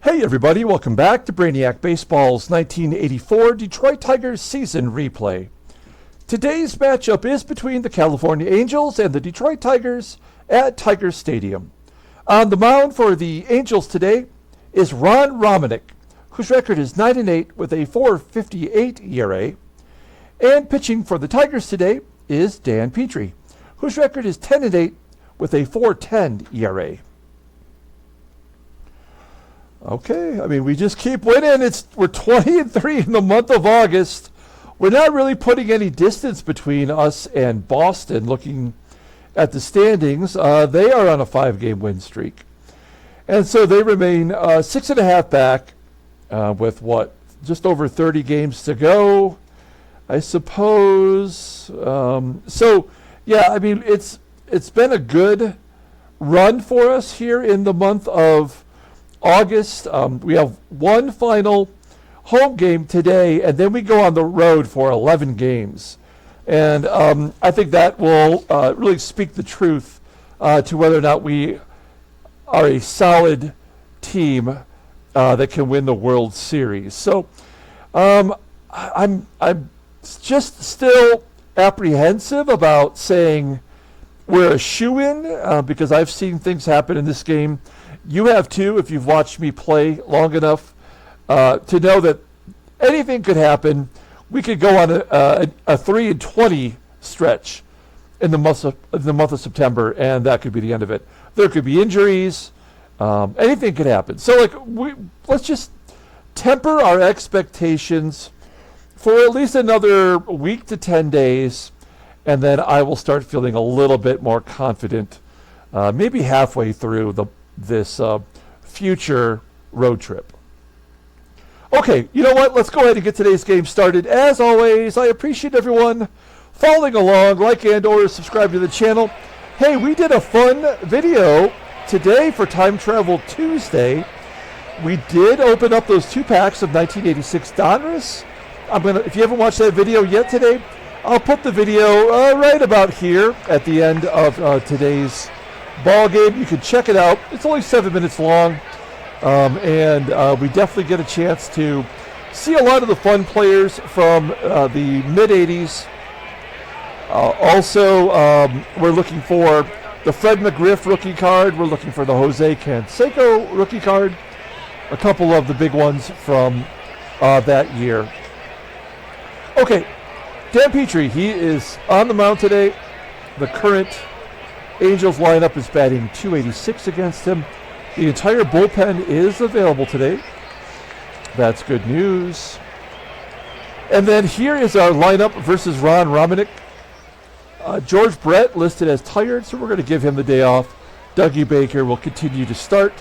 Hey everybody, welcome back to Brainiac Baseball's 1984 Detroit Tigers season replay. Today's matchup is between the California Angels and the Detroit Tigers at Tiger Stadium. On the mound for the Angels today is Ron Romanick, whose record is 9-8 with a 4.58 ERA. And pitching for the Tigers today is Dan Petry, whose record is 10-8 with a 4.10 ERA. Okay, I mean, we just keep winning. We're 20-3 in the month of August. We're not really putting any distance between us and Boston. Looking at the standings, they are on a 5-game win streak. And so they remain 6.5 back with just over 30 games to go, I suppose. So, yeah, I mean, it's been a good run for us here in the month of August. We have one final home game today, and then we go on the road for 11 games. And I think that will really speak the truth to whether or not we are a solid team that can win the World Series. So I'm just still apprehensive about saying we're a shoo-in because I've seen things happen in this game. You have too, if you've watched me play long enough to know that anything could happen. We could go on a 3-20 stretch in the month of September, and that could be the end of it. There could be injuries. Anything could happen. So, let's just temper our expectations for at least another week to 10 days, and then I will start feeling a little bit more confident, maybe halfway through this future road trip. Okay, you know what? Let's go ahead and get today's game started. As always, I appreciate everyone following along. Like and or subscribe to the channel. Hey, we did a fun video today for Time Travel Tuesday. We did open up those 2 packs of 1986 Donruss. If you haven't watched that video yet today, I'll put the video right about here at the end of today's ball game. You can check it out. It's only 7 minutes long, and we definitely get a chance to see a lot of the fun players from the mid-'80s. Also, we're looking for the Fred McGriff rookie card. We're looking for the Jose Canseco rookie card. A couple of the big ones from that year. Okay, Dan Petry, he is on the mound today. The current Angels lineup is batting .286 against him. The entire bullpen is available today. That's good news. And then here is our lineup versus Ron Romanick. George Brett listed as tired, so we're going to give him the day off. Dougie Baker will continue to start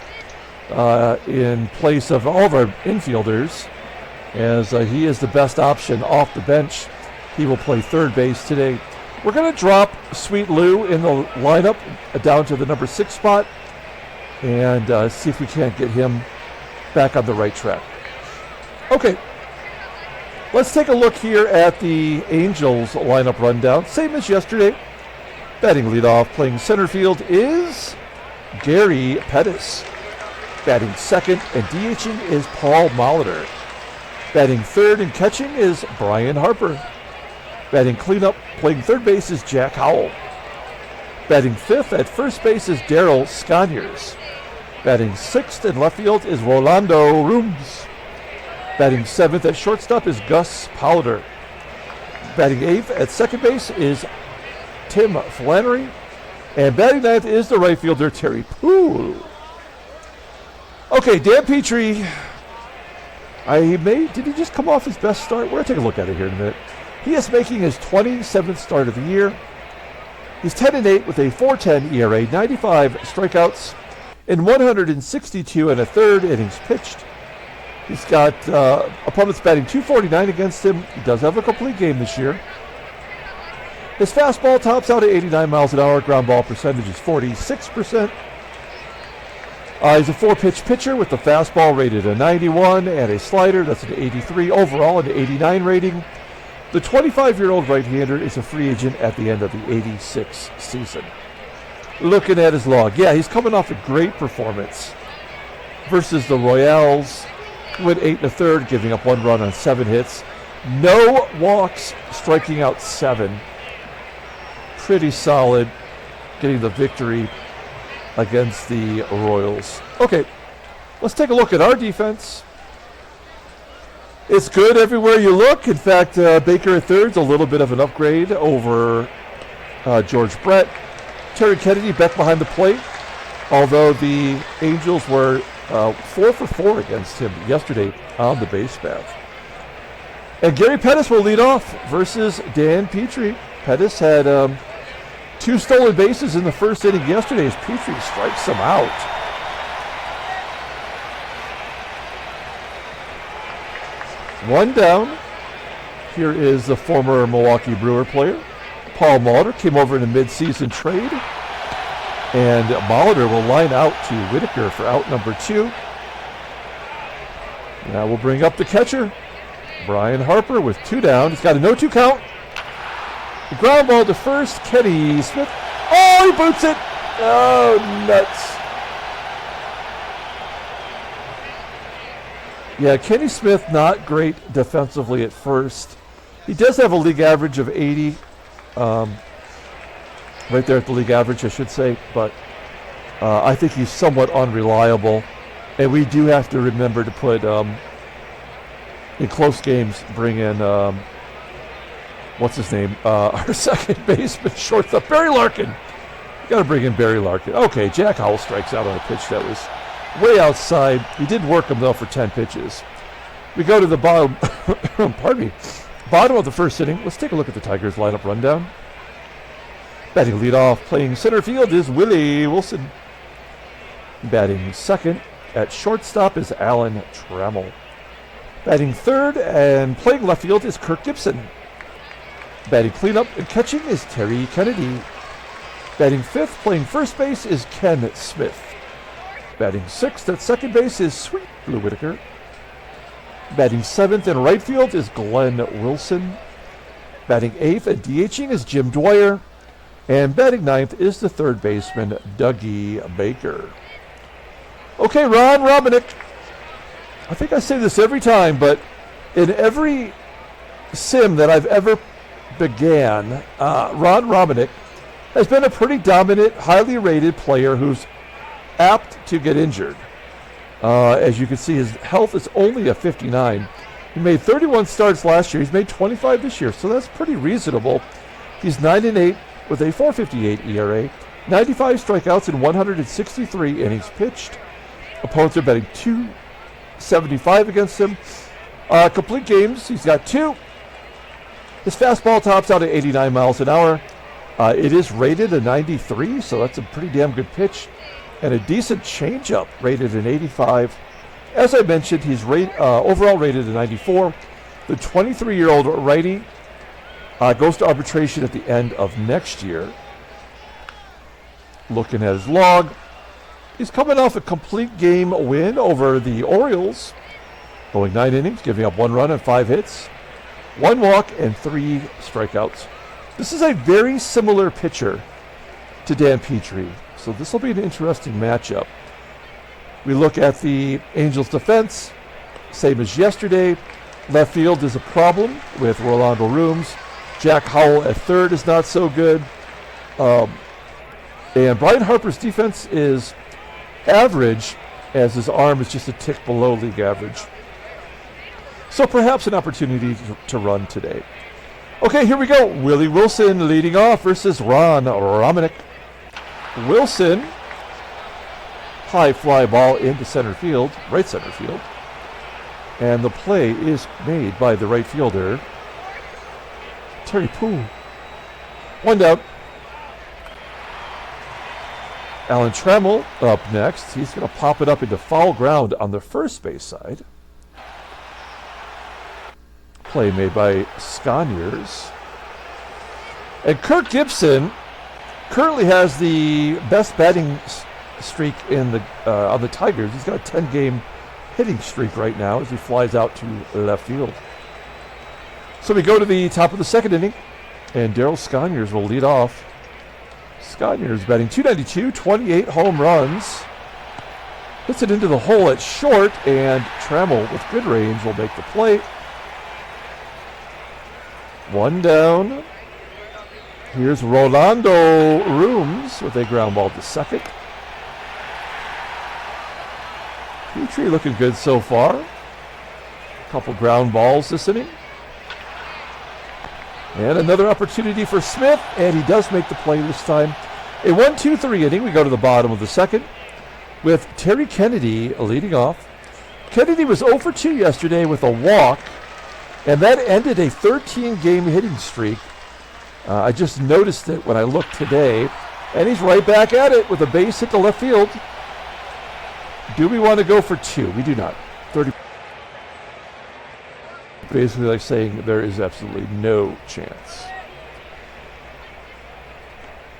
in place of all of our infielders, as he is the best option off the bench. He will play third base today. We're going to drop Sweet Lou in the lineup down to the number 6 spot and see if we can't get him back on the right track. Okay, let's take a look here at the Angels lineup rundown. Same as yesterday. Batting leadoff, playing center field is Gary Pettis. Batting second and DHing is Paul Molitor. Batting third and catching is Brian Harper. Batting cleanup, playing third base is Jack Howell. Batting fifth at first base is Daryl SCONIERS. Batting sixth in left field is Rolando Rooms. Batting seventh at shortstop is Gus Powder. Batting eighth at second base is Tim Flannery. And batting ninth is the right fielder Terry PUHL. Okay, Dan Petry. Did he just come off his best start? We're going to take a look at it here in a minute. He is making his 27th start of the year. He's 10-8 with a 4.10 ERA, 95 strikeouts, in 162 and a third innings pitched. He's got opponents batting .249 against him. He does have a complete game this year. His fastball tops out at 89 miles an hour. Ground ball percentage is 46%. He's a 4-pitch pitcher with the fastball rated a 91 and a slider that's an 83. Overall, an 89 rating. The 25-year-old right-hander is a free agent at the end of the 86 season. Looking at his log, yeah, he's coming off a great performance versus the Royals, who went 8 1/3, giving up 1 run on 7 hits. No walks, striking out 7. Pretty solid, getting the victory against the Royals. Okay, let's take a look at our defense. It's good everywhere you look. In fact, Baker at third's a little bit of an upgrade over George Brett. Terry Kennedy back behind the plate, although the Angels were 4 for 4 against him yesterday on the base path. And Gary Pettis will lead off versus Dan Petry. Pettis had 2 stolen bases in the first inning yesterday as Petry strikes him out. One down. Here is the former Milwaukee Brewer player. Paul Molitor came over in a mid-season trade. And Molitor will line out to Whitaker for out number 2. Now we'll bring up the catcher, Brian Harper, with 2 down. He's got a no-2 count. The ground ball to first, Kenny Smith. Oh, he boots it! Oh, nuts. Yeah, Kenny Smith not great defensively at first. He does have a league average of 80. Right there at the league average, I should say. But I think he's somewhat unreliable. And we do have to remember to put, in close games, bring in, what's his name? Our second baseman, shortstop, Barry Larkin. Got to bring in Barry Larkin. Okay, Jack Howell strikes out on a pitch that was way outside. He did work him, though, for 10 pitches. We go to the bottom, pardon me, bottom of the first inning. Let's take a look at the Tigers lineup rundown. Batting leadoff, playing center field is Willie Wilson. Batting second at shortstop is Alan Trammell. Batting third and playing left field is Kirk GIBSON. Batting cleanup and catching is Terry Kennedy. Batting fifth, playing first base is Ken Smith. Batting sixth at second base is Sweet Blue Whitaker. Batting seventh in right field is Glenn Wilson. Batting eighth and DHing is Jim Dwyer. And batting ninth is the third baseman, Dougie Baker. Okay, Ron Romanick. I think I say this every time, but in every sim that I've ever began, Ron Romanick has been a pretty dominant, highly rated player who's apt to get injured. As you can see, his health is only a 59. He made 31 starts last year. He's made 25 this year, so that's pretty reasonable. He's 9-8 with a 4.58 ERA, 95 strikeouts in 163 innings pitched. Opponents are betting 275 against him. Complete games, he's got 2. His fastball tops out at 89 miles an hour. It is rated a 93, so that's a pretty damn good pitch. And a decent changeup rated an 85. As I mentioned, he's overall rated a 94. The 23-year-old righty goes to arbitration at the end of next year. Looking at his log, he's coming off a complete game win over the Orioles, going 9 innings, giving up 1 run and 5 hits, 1 walk and 3 strikeouts. This is a very similar pitcher to Dan Petry, so this will be an interesting matchup. We look at the Angels' defense, same as yesterday. Left field is a problem with Rolando Rooms. Jack Howell at third is not so good. And Brian Harper's defense is average, as his arm is just a tick below league average. So perhaps an opportunity to run today. Okay, here we go. Willie Wilson leading off versus Ron Romanick. Wilson, high fly ball into center field, right center field. And the play is made by the right fielder, Terry PUHL. 1 down. Alan Trammell up next. He's going to pop it up into foul ground on the first base side. Play made by SCONIERS. And Kirk GIBSON currently has the best batting streak in the on the Tigers. He's got a 10-game hitting streak right now as he flies out to left field. So we go to the top of the second inning, and Daryl SCONIERS will lead off. SCONIERS batting .292, 28 home runs. Hits it into the hole at short, and Trammell with good range will make the play. One down. Here's Rolando Rooms with a ground ball to second. Petry looking good so far. A couple ground balls this inning. And another opportunity for Smith, and he does make the play this time. A 1-2-3 inning. We go to the bottom of the second with Terry Kennedy leading off. Kennedy was 0 for 2 yesterday with a walk, and that ended a 13-game hitting streak. I just noticed it when I looked today, and he's right back at it with a base hit to left field. Do we want to go for 2? We do not. 30. Basically like saying there is absolutely no chance.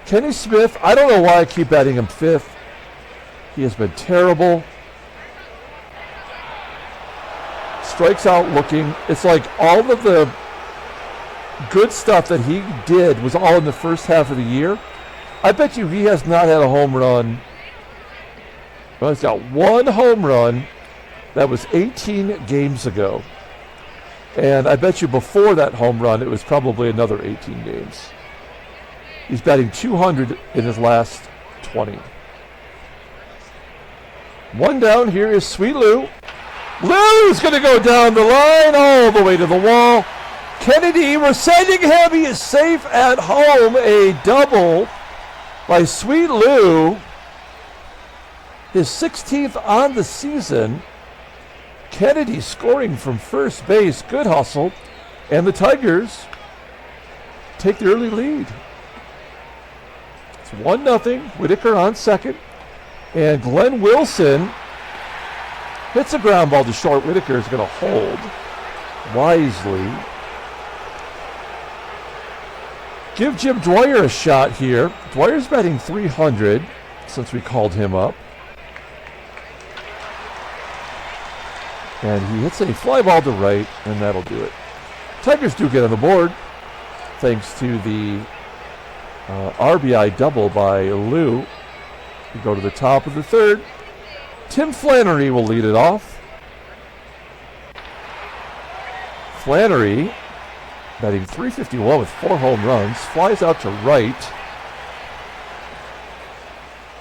Kenny Smith, I don't know why I keep batting him 5th. He has been terrible. Strikes out looking. It's like all of the good stuff that he did was all in the first half of the year. I bet you he has not had a home run. Well, he's got one home run. That was 18 games ago. And I bet you before that home run, it was probably another 18 games. He's batting 200 in his last 20. One down. Here is Sweet Lou. Lou's going to go down the line all the way to the wall. Kennedy, we're sending him. He is safe at home. A double by Sweet Lou. His 16th on the season. Kennedy scoring from first base. Good hustle. And the Tigers take the early lead. It's 1-0. Whitaker on second. And Glenn Wilson hits a ground ball to short. Whitaker is going to hold wisely. Give Jim Dwyer a shot here. Dwyer's batting 300 since we called him up. And he hits a fly ball to right, and that'll do it. Tigers do get on the board thanks to the RBI double by Lou. We go to the top of the third. Tim Flannery will lead it off. Flannery, batting 351 with 4 home runs, flies out to right.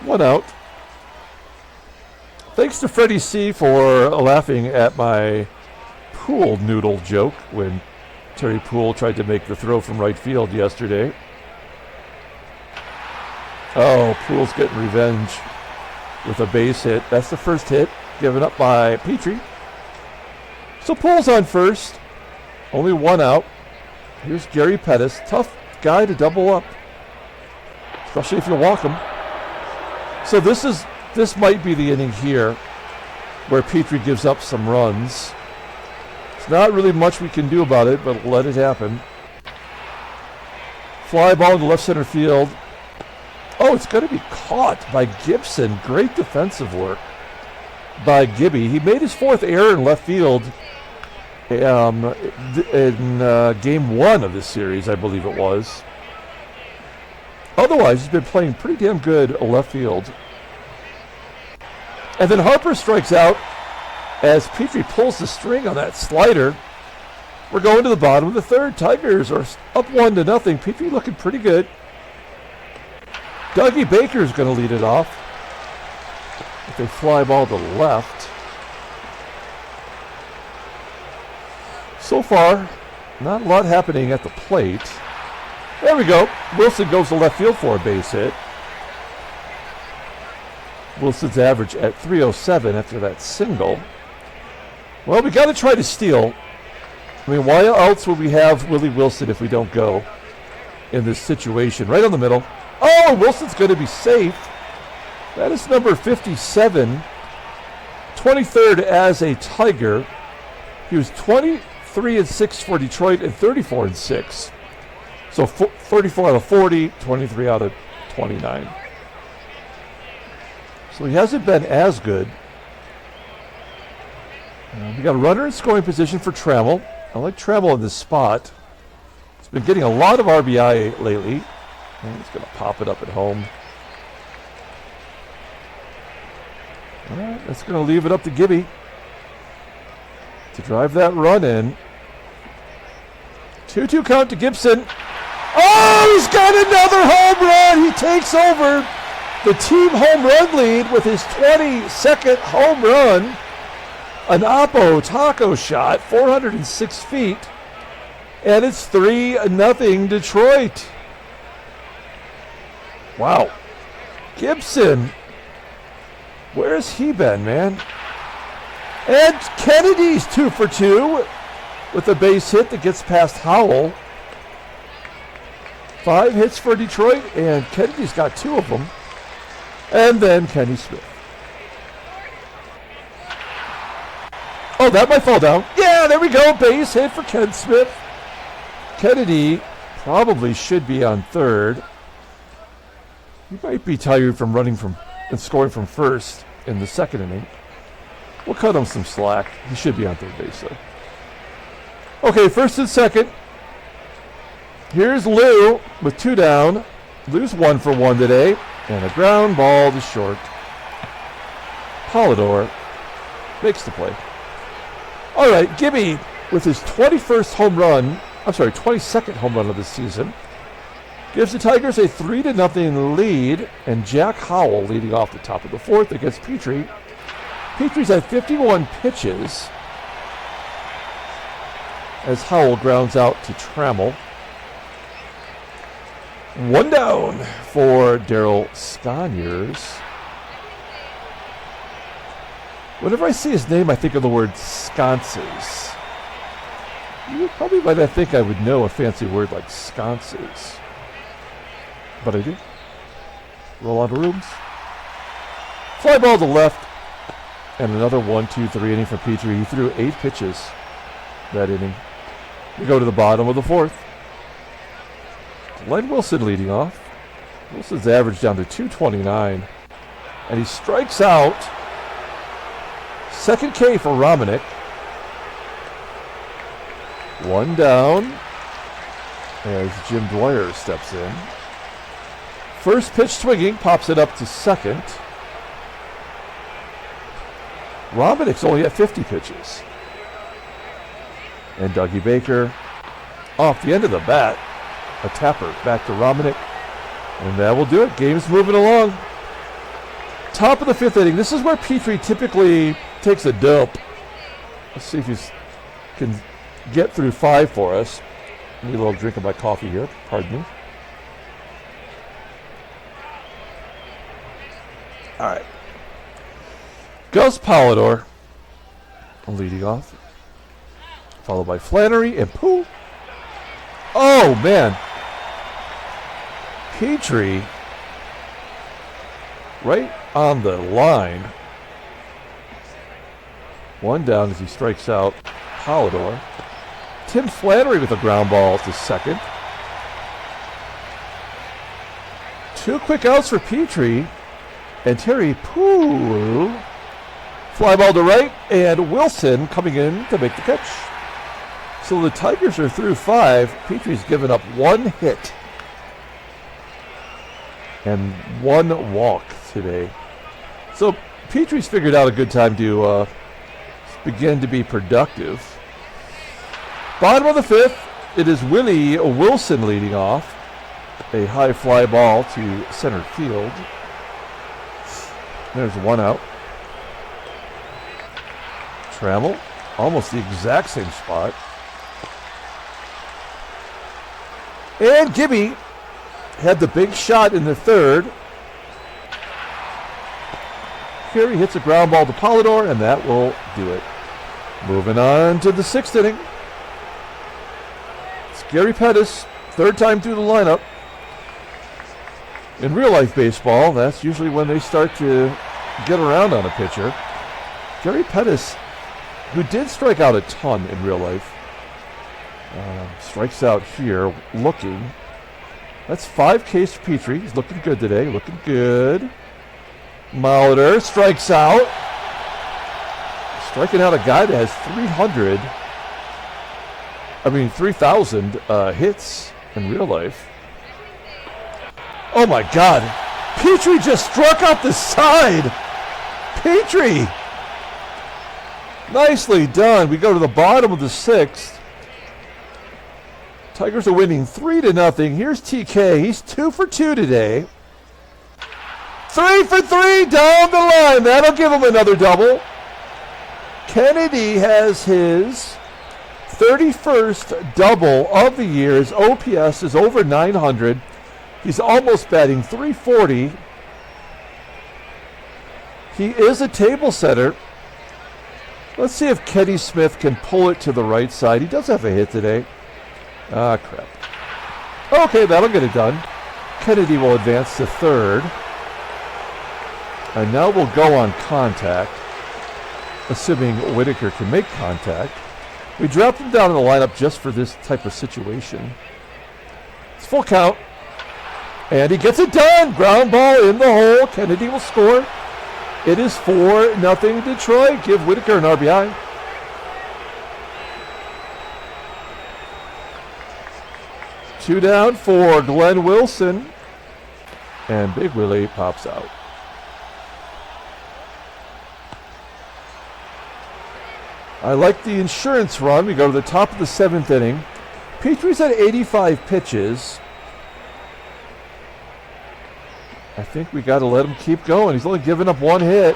1 out. Thanks to Freddie C. for laughing at my pool noodle joke when Terry Poole tried to make the throw from right field yesterday. Oh, Poole's getting revenge with a base hit. That's the first hit given up by Petry. So Poole's on first. Only 1 out. Here's Gary Pettis. Tough guy to double up, especially if you walk him. So this might be the inning here where Petry gives up some runs. It's not really much we can do about it, but let it happen. Fly ball to left center field. Oh, it's going to be caught by Gibson. Great defensive work by Gibby. He made his 4th error in left field in game 1 of this series, I believe it was. Otherwise, he's been playing pretty damn good left field. And then Harper strikes out as Petry pulls the string on that slider. We're going to the bottom of the third. Tigers are up 1-0. Petry looking pretty good. Dougie Baker is going to lead it off with a fly ball to left. So far, not a lot happening at the plate. There we go. Wilson goes to left field for a base hit. Wilson's average at 307 after that single. Well, we got to try to steal. I mean, why else would we have Willie Wilson if we don't go in this situation? Right on the middle. Oh, Wilson's going to be safe. That is number 57. 23rd as a Tiger. He was 23-6 for Detroit and 34-6. So 34 out of 40, 23 out of 29. So he hasn't been as good. We got a runner in scoring position for Trammell. I like Trammell in this spot. He's been getting a lot of RBI lately. And he's going to pop it up at home. That's going to leave it up to Gibby to drive that run in. 2-2 count to Gibson. Oh, he's got another home run. He takes over the team home run lead with his 22nd home run. An Oppo taco shot, 406 feet. And it's 3-0 Detroit. Wow. Gibson. Where's he been, man? And Kennedy's 2 for 2 with a base hit that gets past Howell. 5 hits for Detroit, and Kennedy's got 2 of them. And then Kenny Smith. Oh, that might fall down. Yeah, there we go. Base hit for Ken Smith. Kennedy probably should be on third. He might be tired from running from and scoring from first in the second inning. We'll cut him some slack. He should be on third base, though. Okay, first and second. Here's Lou with 2 down. Lou's 1 for 1 today. And a ground ball to short. Polidor makes the play. All right, Gibby with his 22nd home run of the season. Gives the Tigers a 3-0 lead, and Jack Howell leading off the top of the 4th against Petry. Petry's at 51 pitches as Howell grounds out to Trammell. 1 down for Daryl SCONIERS. Whenever I see his name, I think of the word sconces. You probably might not think I would know a fancy word like sconces. But I do. Rolando rooms. Fly ball to left. And another 1-2-3 inning for Petry. He threw 8 pitches that inning. We go to the bottom of the 4th. Len Wilson leading off. Wilson's average down to 229. And he strikes out. Second K for Romanick. 1 down as Jim Dwyer steps in. First pitch swinging, pops it up to second. Romanick's only at 50 pitches. And Dougie Baker off the end of the bat. A tapper back to Romanick. And that will do it. Game's moving along. Top of the 5th inning. This is where Petry typically takes a dump. Let's see if he can get through 5 for us. Need a little drink of my coffee here. Pardon me. All right. Gus Polidor leading off. Followed by Flannery and PUHL. Oh, man. Petry right on the line. 1 down as he strikes out Polidor. Tim Flannery with a ground ball to second. 2 quick outs for Petry. And Terry PUHL. Fly ball to right. And Wilson coming in to make the catch. So the Tigers are through 5. Petry's given up 1 hit. And 1 walk today. So Petry's figured out a good time to begin to be productive. Bottom of the 5th, it is Willie Wilson leading off. A high fly ball to center field. There's 1 out. Trammell, almost the exact same spot. And Gibby had the big shot in the 3rd. Here he hits a ground ball to Polidor, and that will do it. Moving on to the 6th inning. It's Gary Pettis, 3rd time through the lineup. In real life baseball, that's usually when they start to get around on a pitcher. Gary Pettis, who did strike out a ton in real life, strikes out here looking. That's 5 Ks for Petry. He's looking good today, looking good. MOLITOR strikes out. Striking out a guy that has 3,000 hits in real life. Oh my God. Petry just struck out the side. Petry! Nicely done. We go to the bottom of the 6th. Tigers are winning 3-0. Here's TK. He's 2 for 2 today. 3 for 3 down the line. That'll give him another double. Kennedy has his 31st double of the year. His OPS is over 900. He's almost batting 340. He is a table setter. Let's see if Kenny Smith can pull it to the right side. He does have a hit today. Ah, crap. Okay, that'll get it done. Kennedy will advance to 3rd. And now we'll go on contact, assuming Whitaker can make contact. We dropped him down in the lineup just for this type of situation. It's full count. And he gets it done. Ground ball in the hole. Kennedy will score. It is 4-0 Detroit. Give Whitaker an RBI. Two down for Glenn Wilson. And Big Willie pops out. I like the insurance run. We go to the top of the 7th inning. Petry's at 85 pitches. I think we got to let him keep going. He's only given up 1 hit.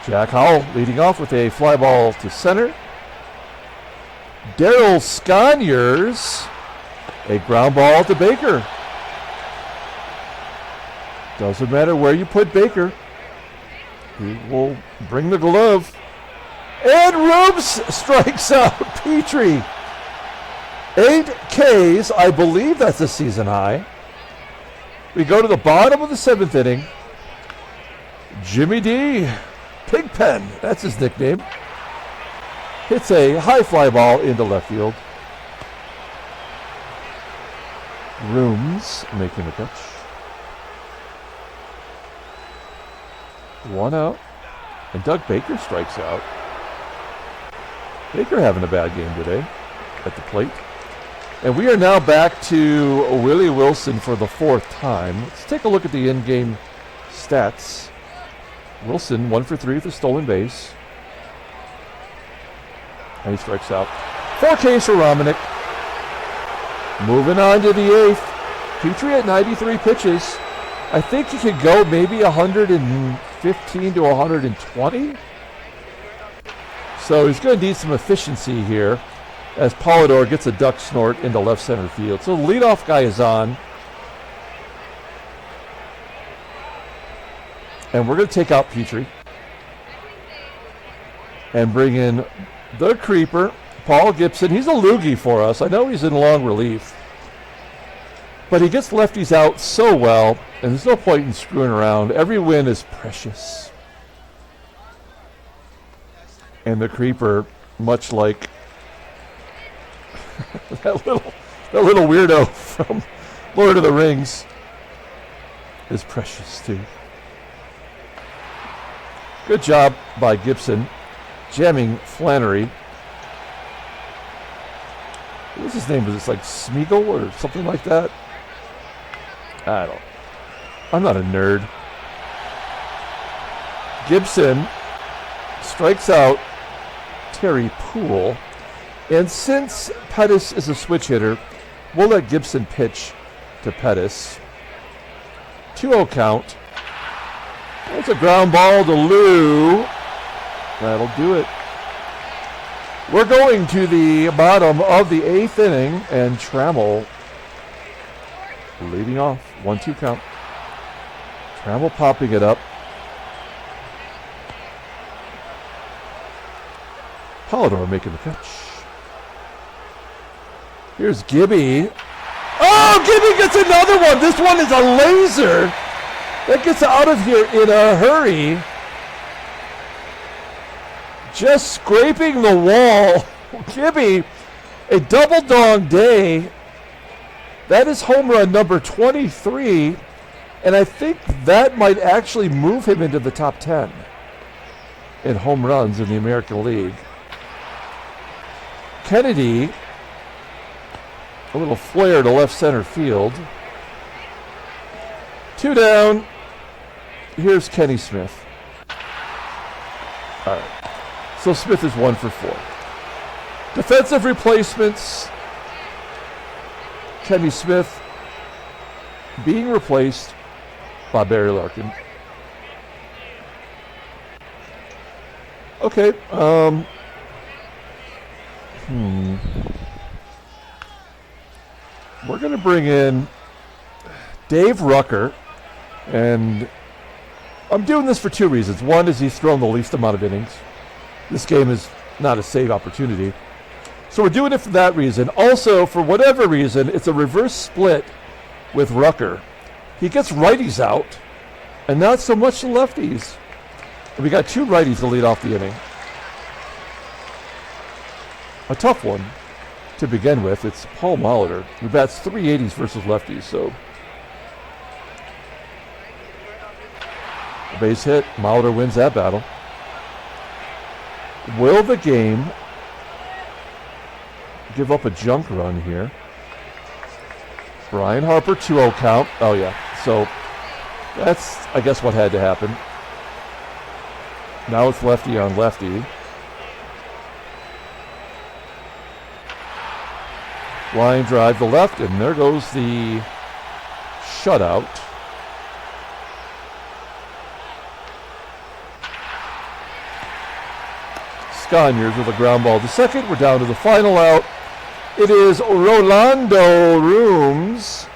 Jack Howell leading off with a fly ball to center. Daryl SCONIERS, a ground ball to Baker. Doesn't matter where you put Baker. He will bring the glove. And Rubes strikes out Petry. 8 Ks, I believe that's a season high. We go to the bottom of the 7th inning. Jimmy D, Pigpen, that's his nickname, hits a high fly ball into left field. Rooms making the catch. 1 out. And Doug Baker strikes out. Baker having a bad game today at the plate. And we are now back to Willie Wilson for the 4th time. Let's take a look at the in-game stats. Wilson 1 for 3 with a stolen base. And he strikes out. 4 Ks for Romanick. Moving on to the 8th. Petry at 93 pitches. I think he could go maybe 115 to 120. So he's going to need some efficiency here as POLIDOR gets a duck snort into left center field. So the leadoff guy is on. And we're going to take out Petry and bring in the creeper, Paul Gibson. He's a loogie for us. I know he's in long relief, but he gets lefties out so well, and there's no point in screwing around. Every win is precious. And the creeper, much like that little weirdo from Lord of the Rings, is precious too. Good job by Gibson, jamming Flannery. What's his name? Was it like Smeagol or something like that? I'm not a nerd. Gibson strikes out Terry PUHL. And since Pettis is a switch hitter, we'll let Gibson pitch to Pettis. 2-0 count. That's a ground ball to Lou. That'll do it. We're going to the bottom of the 8th inning, and Trammell leading off. 1-2 count. Trammell popping it up. POLIDOR making the catch. Here's Gibby. Oh, Gibby gets another one. This one is a laser that gets out of here in a hurry. Just scraping the wall. Gibby, a double dong day. That is home run number 23. And I think that might actually move him into the top 10 in home runs in the American League. Kennedy, a little flare to left center field. 2 down. Here's Kenny Smith. All right. So Smith is 1 for 4. Defensive replacements. Kenny Smith being replaced by Barry Larkin. Okay. We're going to bring in Dave Rucker, and I'm doing this for 2 reasons. One is he's thrown the least amount of innings. This game is not a save opportunity. So we're doing it for that reason. Also, for whatever reason, it's a reverse split with Rucker. He gets righties out, and not so much the lefties. And we got 2 righties to lead off the inning. A tough one to begin with. It's Paul Molitor, who bats .380s versus lefties. So a base hit. Molitor wins that battle. Will the game give up a junk run here? Brian Harper, 2-0 count. Oh, yeah. So that's, I guess, what had to happen. Now it's lefty on lefty. Line drive to left, and there goes the shutout. SCONIERS with a ground ball to second. We're down to the final out. It is Rolando Rooms.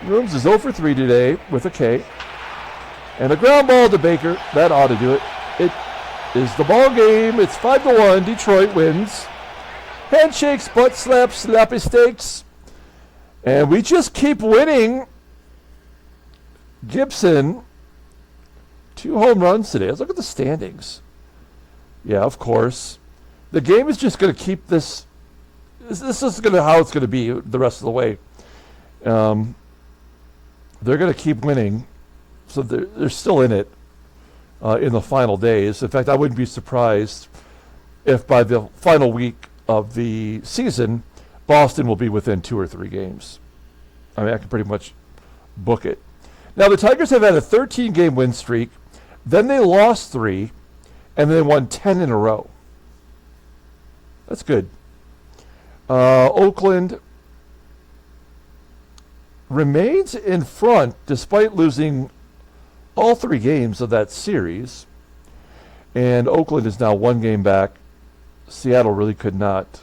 Rooms is 0 for 3 today with a K. And a ground ball to Baker. That ought to do it. It is the ball game. It's 5-1. Detroit wins. Handshakes, butt slaps, slappy steaks. And we just keep winning. Gibson, 2 home runs today. Let's look at the standings. Yeah, of course. The game is just going to keep this. This is going to how it's going to be the rest of the way. They're going to keep winning, so they're still in it in the final days. In fact, I wouldn't be surprised if by the final week of the season, Boston will be within 2 or 3 games. I mean, I can pretty much book it. Now, the Tigers have had a 13-game win streak. Then they lost 3, and they won 10 in a row. That's good. Oakland remains in front despite losing all 3 games of that series. And Oakland is now 1 game back. Seattle really could not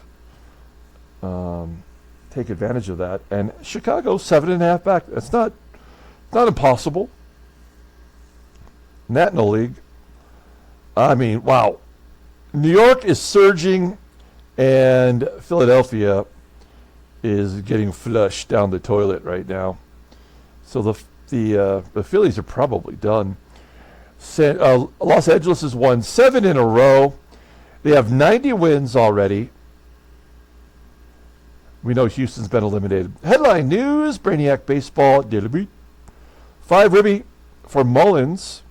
take advantage of that. And Chicago, 7.5 back. That's not impossible. National League. I mean, wow. New York is surging, and Philadelphia is getting flushed down the toilet right now. So the Phillies are probably done. Los Angeles has won 7 in a row. They have 90 wins already. We know Houston's been eliminated. Headline news, Brainiac baseball, 5 ribby for Mullins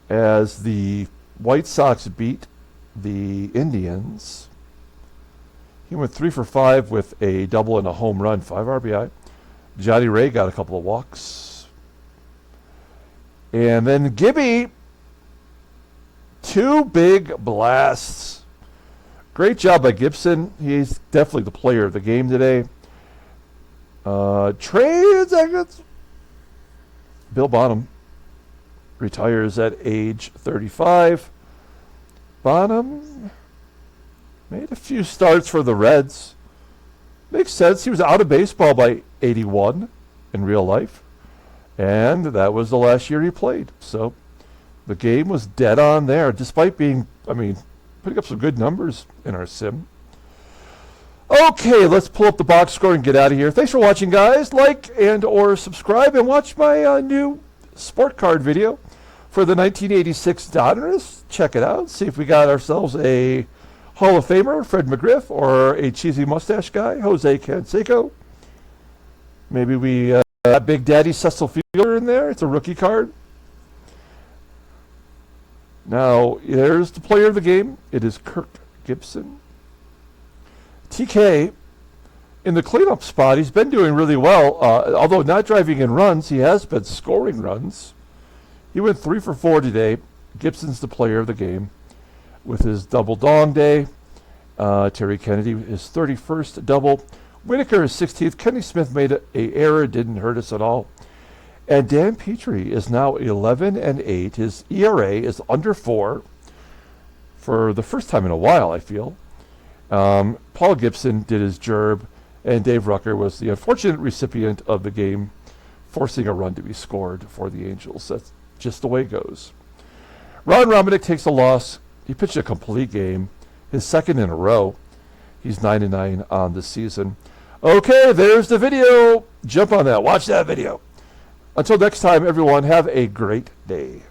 as the White Sox beat the Indians. He went 3 for 5 with a double and a home run, 5 RBI. Johnny Ray got a couple of walks. And then Gibby, 2 big blasts. Great job by Gibson. He's definitely the player of the game today. Trade seconds. Bill Bonham retires at age 35. Bonham made a few starts for the Reds. Makes sense. He was out of baseball by 81 in real life. And that was the last year he played. So the game was dead on there, despite being, putting up some good numbers in our sim. Okay, let's pull up the box score and get out of here. Thanks for watching, guys. Like and or subscribe and watch my new sport card video for the 1986 Donruss. Check it out. See if we got ourselves a Hall of Famer, Fred McGriff, or a cheesy mustache guy, Jose Canseco. Maybe we got Big Daddy Cecil Fielder in there. It's a rookie card. Now, there's the player of the game. It is Kirk Gibson. TK in the cleanup spot, he's been doing really well. Although not driving in runs, he has been scoring runs. He went 3 for 4 today. Gibson's the player of the game with his double dong day. Terry Kennedy, his 31st double. Whitaker, his 16th. Kenny Smith made a error, didn't hurt us at all. And Dan Petry is now 11-8. His ERA is under 4 for the first time in a while, I feel. Paul Gibson did his gerb, and Dave Rucker was the unfortunate recipient of the game, forcing a run to be scored for the Angels. That's just the way it goes. Ron Romanick takes a loss. He pitched a complete game, his second in a row. He's 9-9 on the season. Okay, there's the video. Jump on that. Watch that video. Until next time, everyone, have a great day.